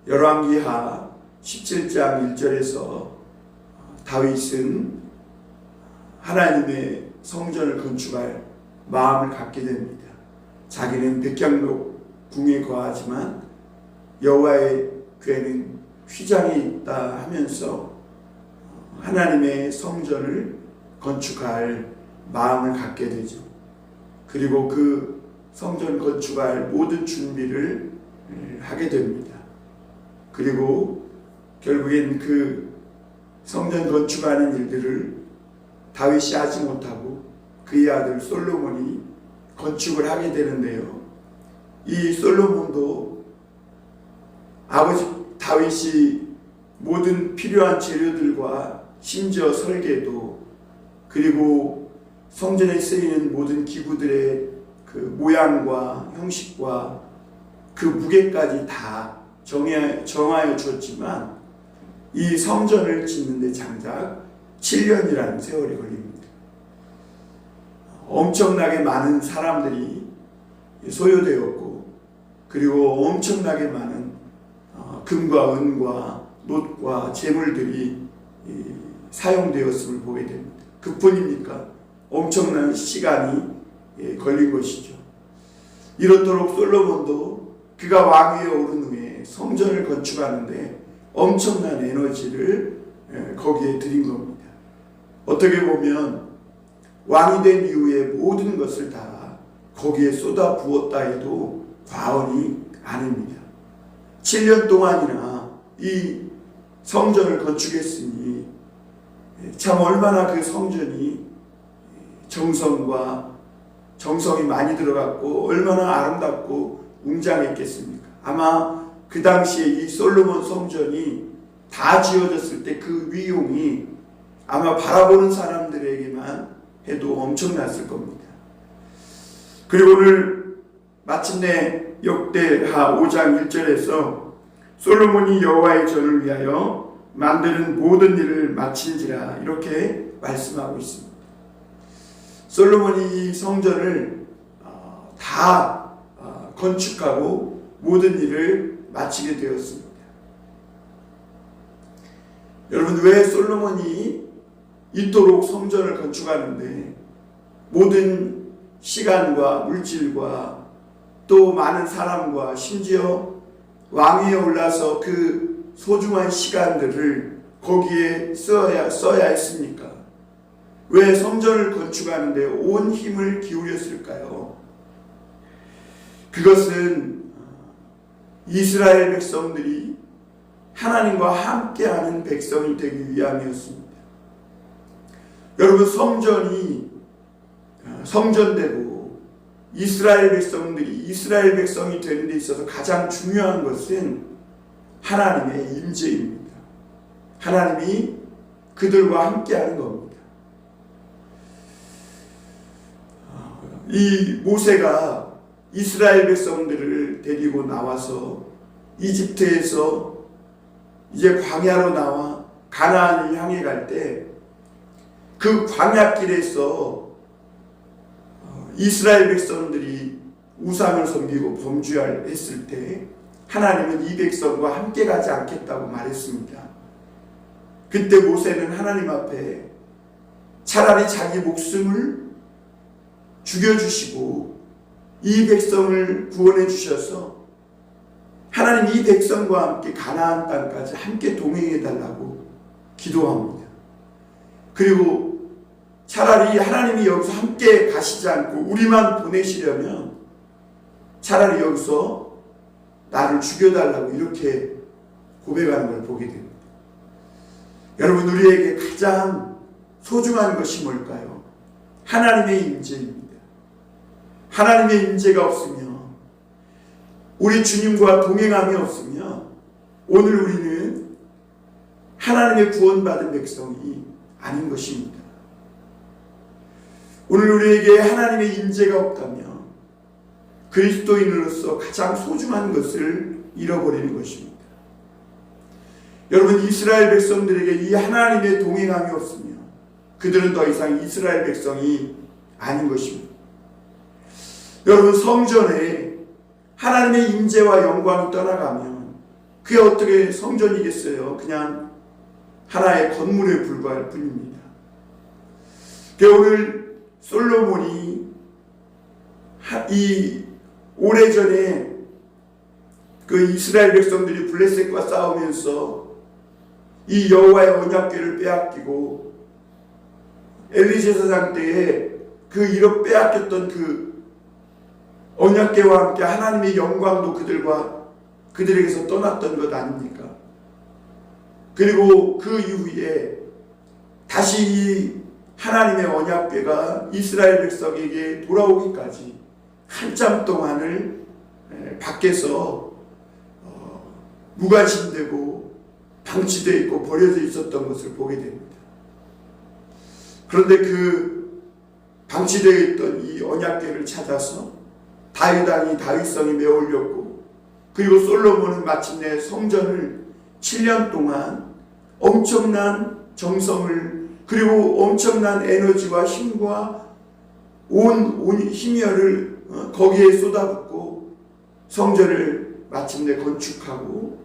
열왕기하 17장 1절에서 다윗은 하나님의 성전을 건축할 마음을 갖게 됩니다. 자기는 백향록 궁에 거하지만 여호와의 궤는 휘장에 있다 하면서 하나님의 성전을 건축할 마음을 갖게 되죠. 그리고 그 성전 건축할 모든 준비를 하게 됩니다. 그리고 결국엔 그 성전 건축하는 일들을 다윗이 하지 못하고 그의 아들 솔로몬이 건축을 하게 되는데요. 이 솔로몬도 아버지 다윗이 모든 필요한 재료들과 심지어 설계도 그리고 성전에 쓰이는 모든 기구들의 그 모양과 형식과 그 무게까지 다 정하여 줬지만 이 성전을 짓는데 장작 7년이라는 세월이 걸립니다. 엄청나게 많은 사람들이 소요되었고 그리고 엄청나게 많은 금과 은과 놋과 재물들이 사용되었음을 보게 됩니다. 그뿐입니까? 엄청난 시간이 걸린 것이죠. 이렇도록 솔로몬도 그가 왕위에 오른 후에 성전을 건축하는데 엄청난 에너지를 거기에 들인 겁니다. 어떻게 보면 왕이 된 이후에 모든 것을 다 거기에 쏟아 부었다 해도 과언이 아닙니다. 7년 동안이나 이 성전을 건축했으니 참 얼마나 그 성전이 정성이 많이 들어갔고 얼마나 아름답고 웅장했겠습니까? 아마 그 당시에 이 솔로몬 성전이 다 지어졌을 때 그 위용이 아마 바라보는 사람들에게만 해도 엄청났을 겁니다. 그리고 오늘 마침내 역대하 5장 1절에서 솔로몬이 여호와의 전을 위하여 만드는 모든 일을 마친지라 이렇게 말씀하고 있습니다. 솔로몬이 이 성전을 다 건축하고 모든 일을 마치게 되었습니다. 여러분, 왜 솔로몬이 이토록 성전을 건축하는데 모든 시간과 물질과 또 많은 사람과 심지어 왕위에 올라서 그 소중한 시간들을 거기에 써야 했습니까? 왜 성전을 건축하는데 온 힘을 기울였을까요? 그것은 이스라엘 백성들이 하나님과 함께하는 백성이 되기 위함이었습니다. 여러분, 성전되고 이스라엘 백성이 되는 데 있어서 가장 중요한 것은 하나님의 임재입니다. 하나님이 그들과 함께하는 겁니다. 이 모세가 이스라엘 백성들을 데리고 나와서 이집트에서 이제 광야로 나와 가나안을 향해 갈 때 그 광야길에서 이스라엘 백성들이 우상을 섬기고 범죄했을 때 하나님은 이 백성과 함께 가지 않겠다고 말했습니다. 그때 모세는 하나님 앞에 차라리 자기 목숨을 죽여주시고 이 백성을 구원해 주셔서 하나님 이 백성과 함께 가나안 땅까지 함께 동행해 달라고 기도합니다. 그리고 차라리 하나님이 여기서 함께 가시지 않고 우리만 보내시려면 차라리 여기서 나를 죽여달라고 이렇게 고백하는 걸 보게 됩니다. 여러분, 우리에게 가장 소중한 것이 뭘까요? 하나님의 임재입니다. 하나님의 임재가 없으면, 우리 주님과 동행함이 없으면 오늘 우리는 하나님의 구원받은 백성이 아닌 것입니다. 오늘 우리에게 하나님의 임재가 없다면 그리스도인으로서 가장 소중한 것을 잃어버리는 것입니다. 여러분, 이스라엘 백성들에게 이 하나님의 동행함이 없으면 그들은 더 이상 이스라엘 백성이 아닌 것입니다. 여러분, 성전에 하나님의 임재와 영광이 떠나가면 그게 어떻게 성전이겠어요? 그냥 하나의 건물에 불과할 뿐입니다. 오늘 솔로몬이 이 오래전에 그 이스라엘 백성들이 블레셋과 싸우면서 이 여호와의 언약궤를 빼앗기고 엘리 제사장 때에 그 이렇게 빼앗겼던 그 언약궤와 함께 하나님의 영광도 그들에게서 떠났던 것 아닙니까? 그리고 그 이후에 다시 이 하나님의 언약궤가 이스라엘 백성에게 돌아오기까지 한참 동안을 밖에서 무관심되고 방치되어 있고 버려져 있었던 것을 보게 됩니다. 그런데 그 방치되어 있던 이 언약궤를 찾아서 다윗 왕이 다윗성에 메올렸고, 그리고 솔로몬은 마침내 성전을 7년 동안 엄청난 정성을 그리고 엄청난 에너지와 힘과 온 힘혈을 거기에 쏟아붓고 성전을 마침내 건축하고,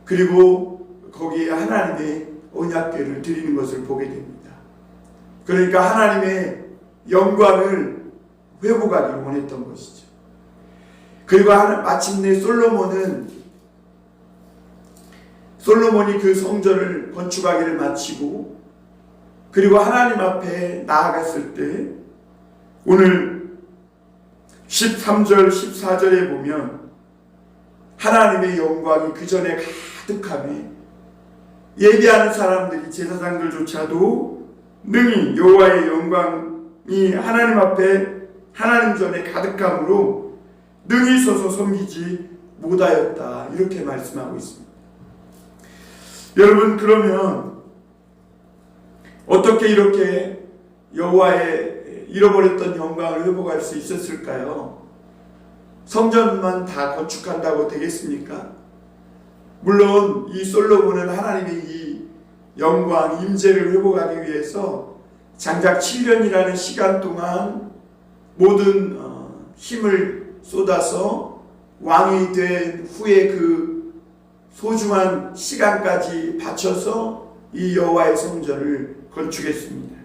그리고 거기에 하나님의 언약궤를 드리는 것을 보게 됩니다. 그러니까 하나님의 영광을 회복하기를 원했던 것이죠. 그리고 마침내 솔로몬이 그 성전을 건축하기를 마치고, 그리고 하나님 앞에 나아갔을 때 오늘 13절 14절에 보면 하나님의 영광이 그 전에 가득하며 예배하는 사람들이 제사장들조차도 능히 여호와의 영광이 하나님 앞에 하나님 전에 가득함으로 능히 서서 섬기지 못하였다, 이렇게 말씀하고 있습니다. 여러분, 그러면 어떻게 이렇게 여호와의 잃어버렸던 영광을 회복할 수 있었을까요? 성전만 다 건축한다고 되겠습니까? 물론 이 솔로몬은 하나님의 이 영광, 임재를 회복하기 위해서 장작 7년이라는 시간 동안 모든 힘을 쏟아서 왕이 된 후에 그 소중한 시간까지 바쳐서 이 여호와의 성전을 건축했습니다.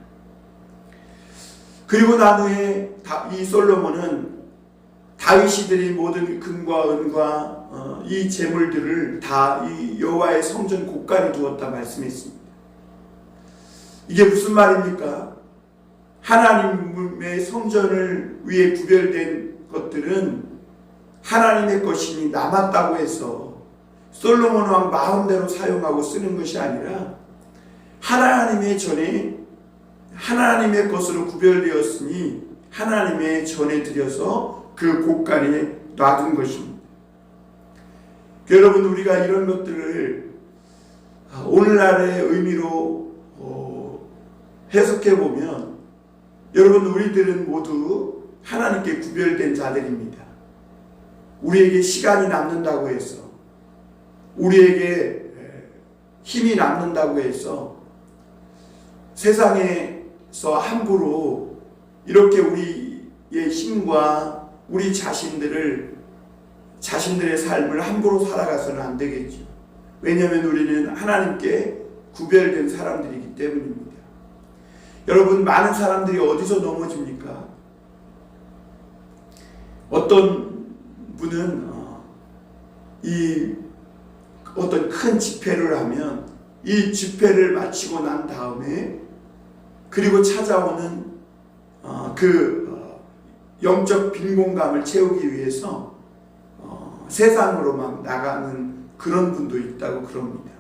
그리고 난 후에 이 솔로몬은 다윗이 드린 모든 금과 은과 이 재물들을 다 이 여호와의 성전 곳간에 두었다 말씀했습니다. 이게 무슨 말입니까? 하나님의 성전을 위해 구별된 것들은 하나님의 것이니 남았다고 해서 솔로몬 왕 마음대로 사용하고 쓰는 것이 아니라 하나님의 전에 하나님의 것으로 구별되었으니 하나님의 전에 드려서 그 곳간에 놔둔 것입니다. 여러분, 우리가 이런 것들을 오늘날의 의미로 해석해 보면, 여러분, 우리들은 모두 하나님께 구별된 자들입니다. 우리에게 시간이 남는다고 해서, 우리에게 힘이 남는다고 해서 세상에서 함부로 이렇게 우리의 힘과 우리 자신들의 삶을 함부로 살아가서는 안 되겠죠. 왜냐하면 우리는 하나님께 구별된 사람들이기 때문입니다. 여러분, 많은 사람들이 어디서 넘어집니까? 어떤 분은 어떤 큰 집회를 하면 이 집회를 마치고 난 다음에 그리고 찾아오는 영적 빈곤감을 채우기 위해서 세상으로 막 나가는 그런 분도 있다고 그럽니다.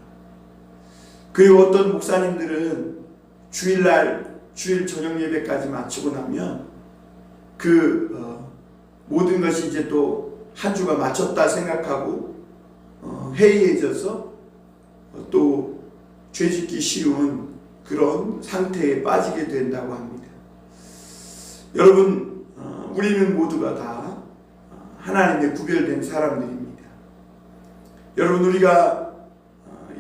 그리고 어떤 목사님들은 주일 저녁 예배까지 마치고 나면 모든 것이 이제 또 한 주가 마쳤다 생각하고 해이해져서 또 죄짓기 쉬운 그런 상태에 빠지게 된다고 합니다. 여러분, 우리는 모두가 다 하나님의 구별된 사람들입니다. 여러분, 우리가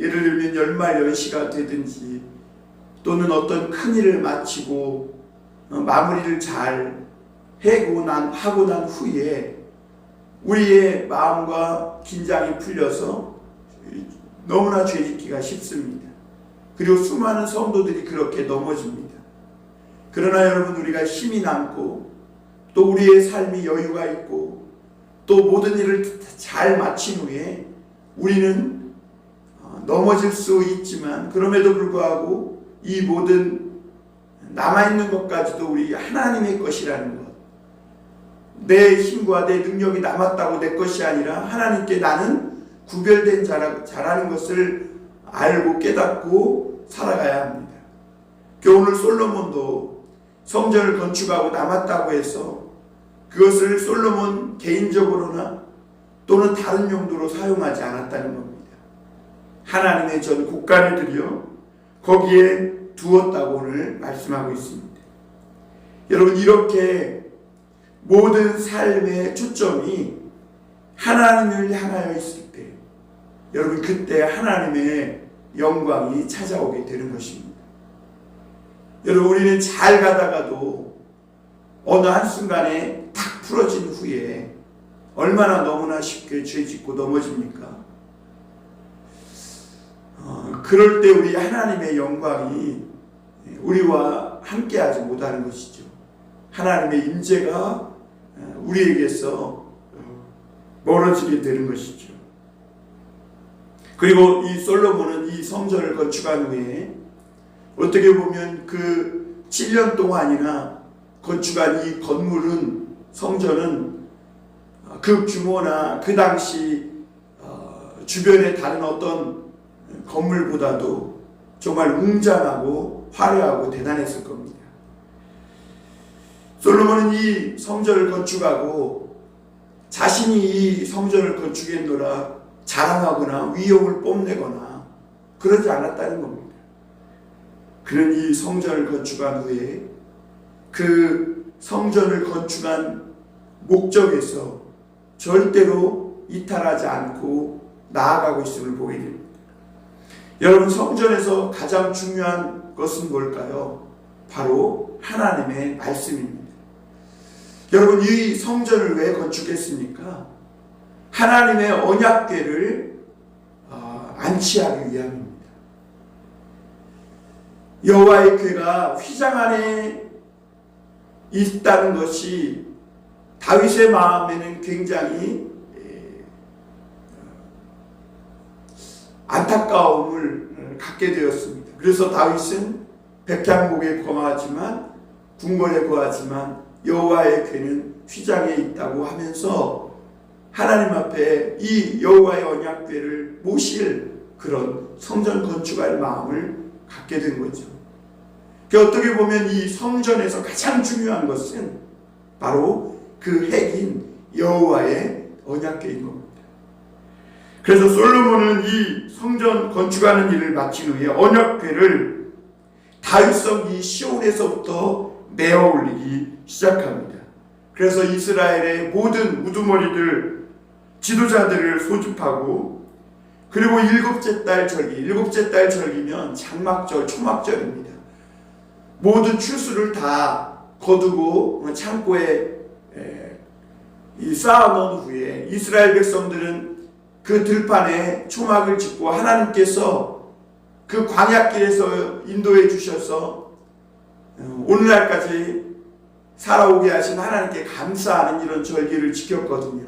예를 들면 연말연시가 되든지 또는 어떤 큰 일을 마치고 마무리를 잘 하고 난 후에 우리의 마음과 긴장이 풀려서 너무나 죄짓기가 쉽습니다. 그리고 수많은 성도들이 그렇게 넘어집니다. 그러나 여러분, 우리가 힘이 남고 또 우리의 삶이 여유가 있고 또 모든 일을 잘 마친 후에 우리는 넘어질 수 있지만, 그럼에도 불구하고 이 모든 남아있는 것까지도 우리 하나님의 것이라는 것, 내 힘과 내 능력이 남았다고 내 것이 아니라 하나님께 나는 구별된 자라는 것을 알고 깨닫고 살아가야 합니다. 오늘 솔로몬도 성전을 건축하고 남았다고 해서 그것을 솔로몬 개인적으로나 또는 다른 용도로 사용하지 않았다는 겁니다. 하나님의 전 곳간을 들여 거기에 두었다고 오늘 말씀하고 있습니다. 여러분, 이렇게 모든 삶의 초점이 하나님을 향하여 있을 때, 여러분, 그때 하나님의 영광이 찾아오게 되는 것입니다. 여러분, 우리는 잘 가다가도 어느 한순간에 탁 풀어진 후에 얼마나 너무나 쉽게 죄짓고 넘어집니까? 그럴 때 우리 하나님의 영광이 우리와 함께하지 못하는 것이죠. 하나님의 임재가 우리에게서 멀어지게 되는 것이죠. 그리고 이 솔로몬은 이 성전을 건축한 후에 어떻게 보면 그 7년 동안이나 건축한 이 건물은, 성전은 그 규모나 그 당시 주변의 다른 어떤 건물보다도 정말 웅장하고 화려하고 대단했을 겁니다. 솔로몬은 이 성전을 건축하고 자신이 이 성전을 건축했노라 자랑하거나 위용을 뽐내거나 그러지 않았다는 겁니다. 그는 이 성전을 건축한 후에 그 성전을 건축한 목적에서 절대로 이탈하지 않고 나아가고 있음을 보게 됩니다. 여러분, 성전에서 가장 중요한 것은 뭘까요? 바로 하나님의 말씀입니다. 여러분, 이 성전을 왜 건축했습니까? 하나님의 언약궤를 안치하기 위함입니다. 여호와의 궤가 휘장 안에 있다는 것이 다윗의 마음에는 굉장히 안타까움을 갖게 되었습니다. 그래서 다윗은 백향목에 거하지만 궁궐에 거하지만 여호와의 궤는 휘장에 있다고 하면서 하나님 앞에 이 여호와의 언약궤를 모실 그런 성전 건축할 마음을 갖게 된 거죠. 어떻게 보면 이 성전에서 가장 중요한 것은 바로 그 핵인 여호와의 언약궤인 겁니다. 그래서 솔로몬은 이 성전 건축하는 일을 마친 후에 언약궤를 다윗성 이 시온에서부터 메어 올리기 시작합니다. 그래서 이스라엘의 모든 우두머리들, 지도자들을 소집하고, 그리고 일곱째 달 절기면 장막절, 초막절입니다. 모든 추수를 다 거두고 창고에 쌓아놓은 후에 이스라엘 백성들은 그 들판에 초막을 짓고 하나님께서 그 광야길에서 인도해 주셔서 오늘날까지 살아오게 하신 하나님께 감사하는 이런 절기를 지켰거든요.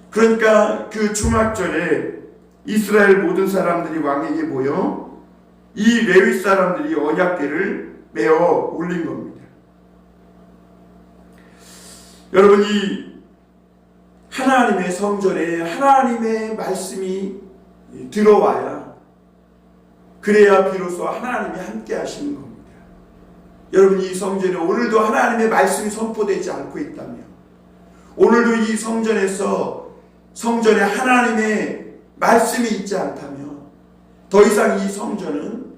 그러니까 그 초막절에 이스라엘 모든 사람들이 왕에게 모여 이 레위 사람들이 언약궤를 메어 올린 겁니다. 여러분, 이 하나님의 성전에 하나님의 말씀이 들어와야, 그래야 비로소 하나님이 함께 하시는 겁니다. 여러분, 이 성전에 오늘도 하나님의 말씀이 선포되지 않고 있다면, 오늘도 이 성전에 하나님의 말씀이 있지 않다면 더 이상 이 성전은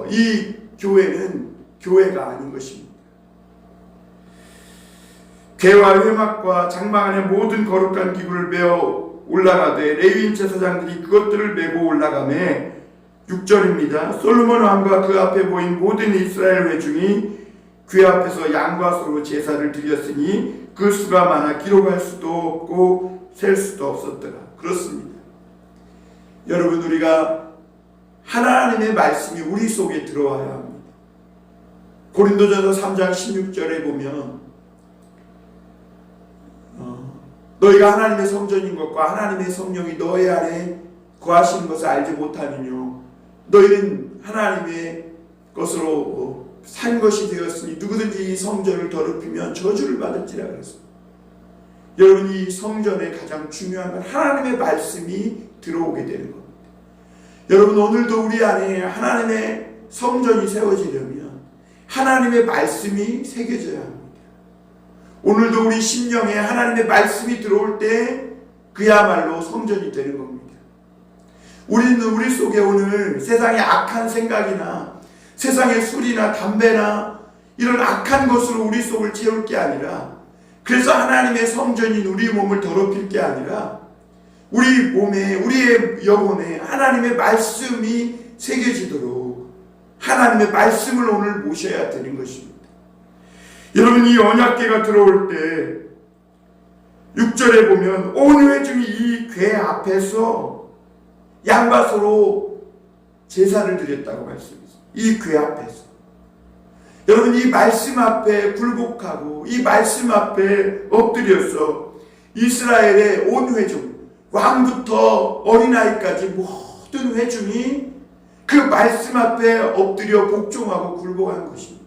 이 교회는 교회가 아닌 것입니다. 궤와 회막과 장막 안에 모든 거룩한 기구를 메어 올라가되 레위인 제사장들이 그것들을 메고 올라가매 6절입니다. 솔로몬 왕과 그 앞에 모인 모든 이스라엘 회중이 궤 앞에서 양과 소로 제사를 드렸으니 그 수가 많아 기록할 수도 없고 셀 수도 없었더라. 그렇습니다. 여러분, 우리가 하나님의 말씀이 우리 속에 들어와야 합니다. 고린도전서 3장 16절에 보면 너희가 하나님의 성전인 것과 하나님의 성령이 너희 안에 거하시는 것을 알지 못하느뇨. 너희는 하나님의 것으로 산 것이 되었으니 누구든지 이 성전을 더럽히면 저주를 받을지라 그랬습니다. 여러분, 이 성전의 가장 중요한 건 하나님의 말씀이 들어오게 되는 겁니다. 여러분, 오늘도 우리 안에 하나님의 성전이 세워지려면 하나님의 말씀이 새겨져야 합니다. 오늘도 우리 심령에 하나님의 말씀이 들어올 때 그야말로 성전이 되는 겁니다. 우리는 우리 속에 오늘 세상의 악한 생각이나 세상의 술이나 담배나 이런 악한 것으로 우리 속을 채울 게 아니라, 그래서 하나님의 성전인 우리 몸을 더럽힐 게 아니라 우리 몸에, 우리의 영혼에 하나님의 말씀이 새겨지도록 하나님의 말씀을 오늘 모셔야 되는 것입니다. 여러분, 이 언약궤가 들어올 때 6절에 보면 온 회중이 이 궤 앞에서 양밭으로 제사를 드렸다고 말씀했어요. 이 궤 앞에서. 여러분, 이 말씀 앞에 굴복하고 이 말씀 앞에 엎드려서 이스라엘의 온 회중, 왕부터 어린아이까지 모든 회중이 그 말씀 앞에 엎드려 복종하고 굴복한 것입니다.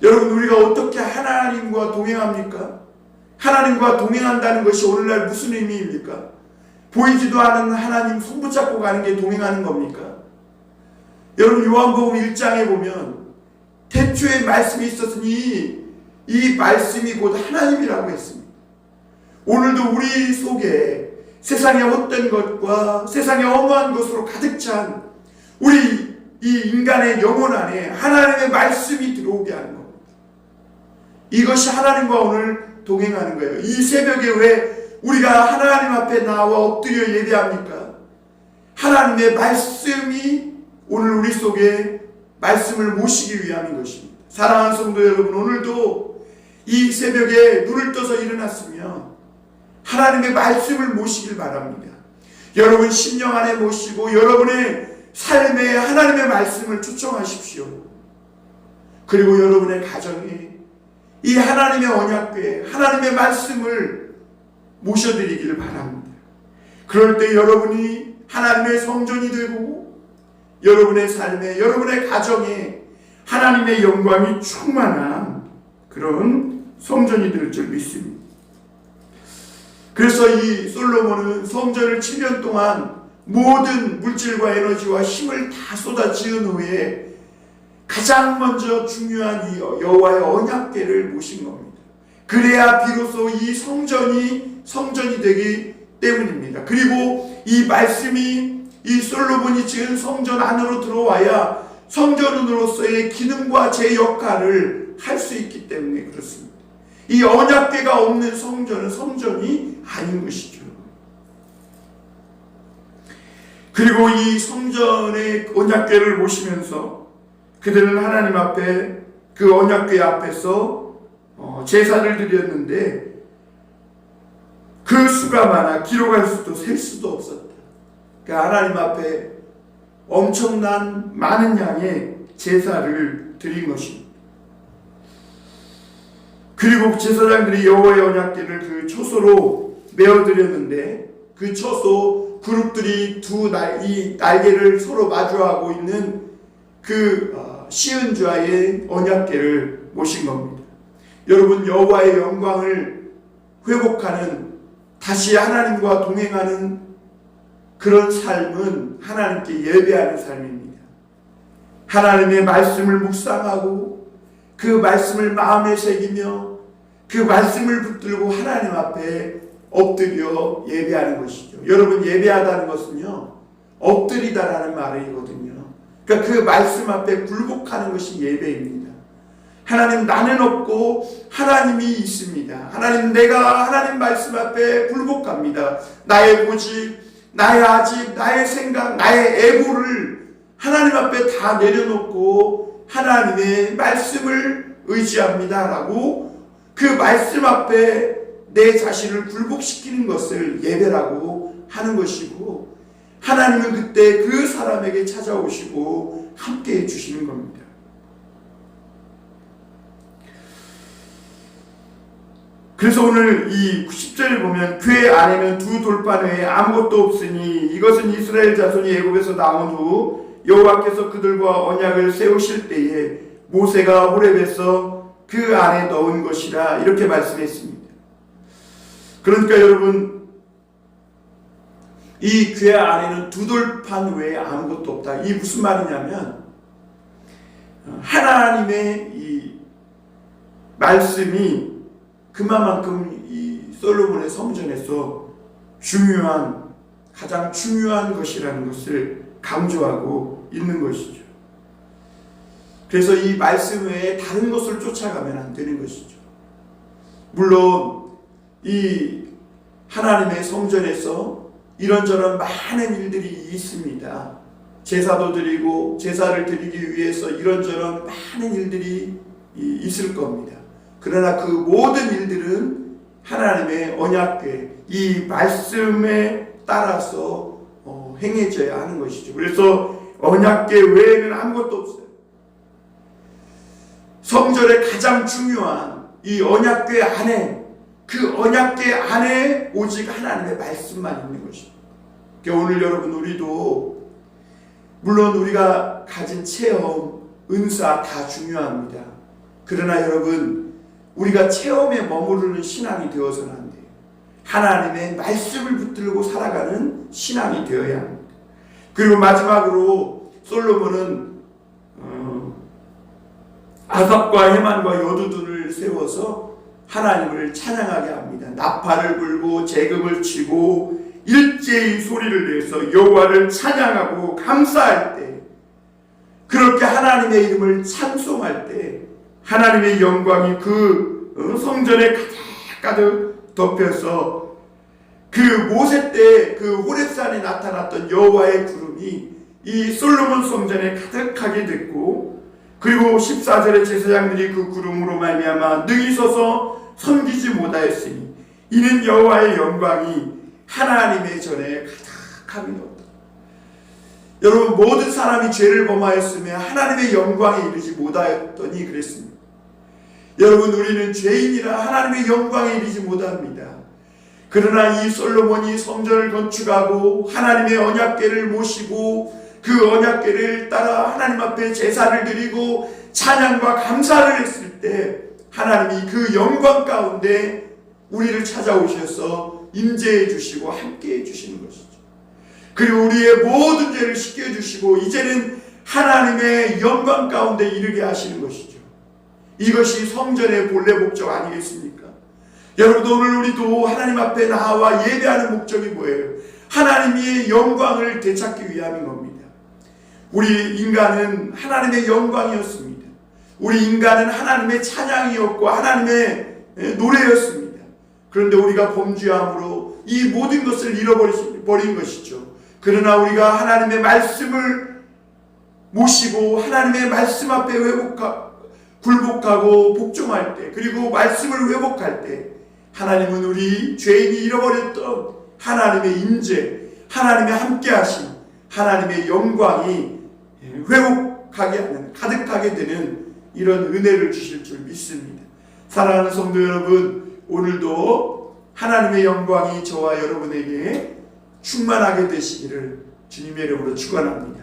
여러분, 우리가 어떻게 하나님과 동행합니까? 하나님과 동행한다는 것이 오늘날 무슨 의미입니까? 보이지도 않은 하나님 손붙잡고 가는 게 동행하는 겁니까? 여러분, 요한복음 1장에 보면 태초에 말씀이 있었으니 이 말씀이 곧 하나님이라고 했습니다. 오늘도 우리 속에 세상의 헛된 것과 세상의 허무한 것으로 가득 찬 우리 이 인간의 영혼 안에 하나님의 말씀이 들어오게 하는 겁니다. 이것이 하나님과 오늘 동행하는 거예요. 이 새벽에 왜 우리가 하나님 앞에 나와 엎드려 예배합니까? 하나님의 말씀이 오늘 우리 속에 말씀을 모시기 위함인 것입니다. 사랑하는 성도 여러분, 오늘도 이 새벽에 눈을 떠서 일어났으면 하나님의 말씀을 모시길 바랍니다. 여러분 심령 안에 모시고 여러분의 삶에 하나님의 말씀을 초청하십시오. 그리고 여러분의 가정에 이 하나님의 언약궤, 하나님의 말씀을 모셔드리기를 바랍니다. 그럴 때 여러분이 하나님의 성전이 되고 여러분의 삶에, 여러분의 가정에 하나님의 영광이 충만한 그런 성전이 될 줄 믿습니다. 그래서 이 솔로몬은 성전을 7년 동안 모든 물질과 에너지와 힘을 다 쏟아지은 후에 가장 먼저 중요한 이 여호와의 언약궤를 모신 겁니다. 그래야 비로소 이 성전이 되기 때문입니다. 그리고 이 말씀이 이 솔로몬이 지은 성전 안으로 들어와야 성전으로서의 기능과 제 역할을 할 수 있기 때문에 그렇습니다. 이 언약궤가 없는 성전은 성전이 아닌 것이죠. 그리고 이 성전의 언약궤를 모시면서 그들은 하나님 앞에 그 언약궤 앞에서 제사를 드렸는데 그 수가 많아 기록할 수도 셀 수도 없었다. 그러니까 하나님 앞에 엄청난 많은 양의 제사를 드린 것입니다. 그리고 제사장들이 여호와의 언약궤를 그 초소로 메어드렸는데 그 초소 그룹들이 이 날개를 서로 마주하고 있는 그 시은좌의 언약궤를 모신 겁니다. 여러분, 여호와의 영광을 회복하는, 다시 하나님과 동행하는 그런 삶은 하나님께 예배하는 삶입니다. 하나님의 말씀을 묵상하고 그 말씀을 마음에 새기며 그 말씀을 붙들고 하나님 앞에 엎드려 예배하는 것이죠. 여러분, 예배하다는 것은요, 엎드리다라는 말이거든요. 그러니까 그 말씀 앞에 굴복하는 것이 예배입니다. 하나님, 나는 없고 하나님이 있습니다. 하나님, 내가 하나님 말씀 앞에 굴복합니다. 나의 고집, 나의 아집, 나의 생각, 나의 애고를 하나님 앞에 다 내려놓고 하나님의 말씀을 의지합니다 라고 그 말씀 앞에 내 자신을 굴복시키는 것을 예배라고 하는 것이고 하나님은 그때 그 사람에게 찾아오시고 함께해 주시는 겁니다. 그래서 오늘 이 10절을 보면 궤 안에는 두 돌판 외에 아무것도 없으니 이것은 이스라엘 자손이 애굽에서 나온 후 여호와께서 그들과 언약을 세우실 때에 모세가 호렙에서 그 안에 넣은 것이라 이렇게 말씀했습니다. 그러니까 여러분 이 궤 안에는 두 돌판 외에 아무것도 없다. 이 무슨 말이냐면 하나님의 이 말씀이 그만큼 이 솔로몬의 성전에서 가장 중요한 것이라는 것을 강조하고 있는 것이죠. 그래서 이 말씀 외에 다른 것을 쫓아가면 안 되는 것이죠. 물론 이 하나님의 성전에서 이런저런 많은 일들이 있습니다. 제사도 드리고 제사를 드리기 위해서 이런저런 많은 일들이 있을 겁니다. 그러나 그 모든 일들은 하나님의 언약궤, 이 말씀에 따라서 행해져야 하는 것이죠. 그래서 언약궤 외에는 아무것도 없어요. 성전의 가장 중요한 이 언약궤 안에, 그 언약궤 안에 오직 하나님의 말씀만 있는 것입니다. 그러니까 오늘 여러분 우리도 물론 우리가 가진 체험, 은사 다 중요합니다. 그러나 여러분 우리가 체험에 머무르는 신앙이 되어서는 안 돼요. 하나님의 말씀을 붙들고 살아가는 신앙이 되어야 합니다. 그리고 마지막으로 솔로몬은 아삽과 헤만과 여두둔을 세워서 하나님을 찬양하게 합니다. 나팔을 불고 제금을 치고 일제히 소리를 내서 여호와를 찬양하고 감사할 때, 그렇게 하나님의 이름을 찬송할 때 하나님의 영광이 그 성전에 가득 덮여서 그 모세 때 그 호렙산에 나타났던 여호와의 구름이 이 솔로몬 성전에 가득하게 됐고, 그리고 14절에 제사장들이 그 구름으로 말미암아 능히 서서 섬기지 못하였으니 이는 여호와의 영광이 하나님의 전에 가득함이로다. 여러분 모든 사람이 죄를 범하였으며 하나님의 영광에 이르지 못하였더니 그랬습니다. 여러분 우리는 죄인이라 하나님의 영광에 이르지 못합니다. 그러나 이 솔로몬이 성전을 건축하고 하나님의 언약궤를 모시고 그 언약궤를 따라 하나님 앞에 제사를 드리고 찬양과 감사를 했을 때 하나님이 그 영광 가운데 우리를 찾아오셔서 임재해 주시고 함께 해 주시는 것이죠. 그리고 우리의 모든 죄를 씻겨 주시고 이제는 하나님의 영광 가운데 이르게 하시는 것이죠. 이것이 성전의 본래 목적 아니겠습니까? 여러분 오늘 우리도 하나님 앞에 나와 예배하는 목적이 뭐예요? 하나님의 영광을 되찾기 위함인 겁니다. 우리 인간은 하나님의 영광이었습니다. 우리 인간은 하나님의 찬양이었고 하나님의 노래였습니다. 그런데 우리가 범죄함으로 이 모든 것을 잃어버린 것이죠. 그러나 우리가 하나님의 말씀을 모시고 하나님의 말씀 앞에 굴복하고 복종할 때, 그리고 말씀을 회복할 때 하나님은 우리 죄인이 잃어버렸던 하나님의 임재, 하나님의 함께하심, 하나님의 영광이 회복하게 하는, 가득하게 되는 이런 은혜를 주실 줄 믿습니다. 사랑하는 성도 여러분, 오늘도 하나님의 영광이 저와 여러분에게 충만하게 되시기를 주님의 이름으로 축원합니다.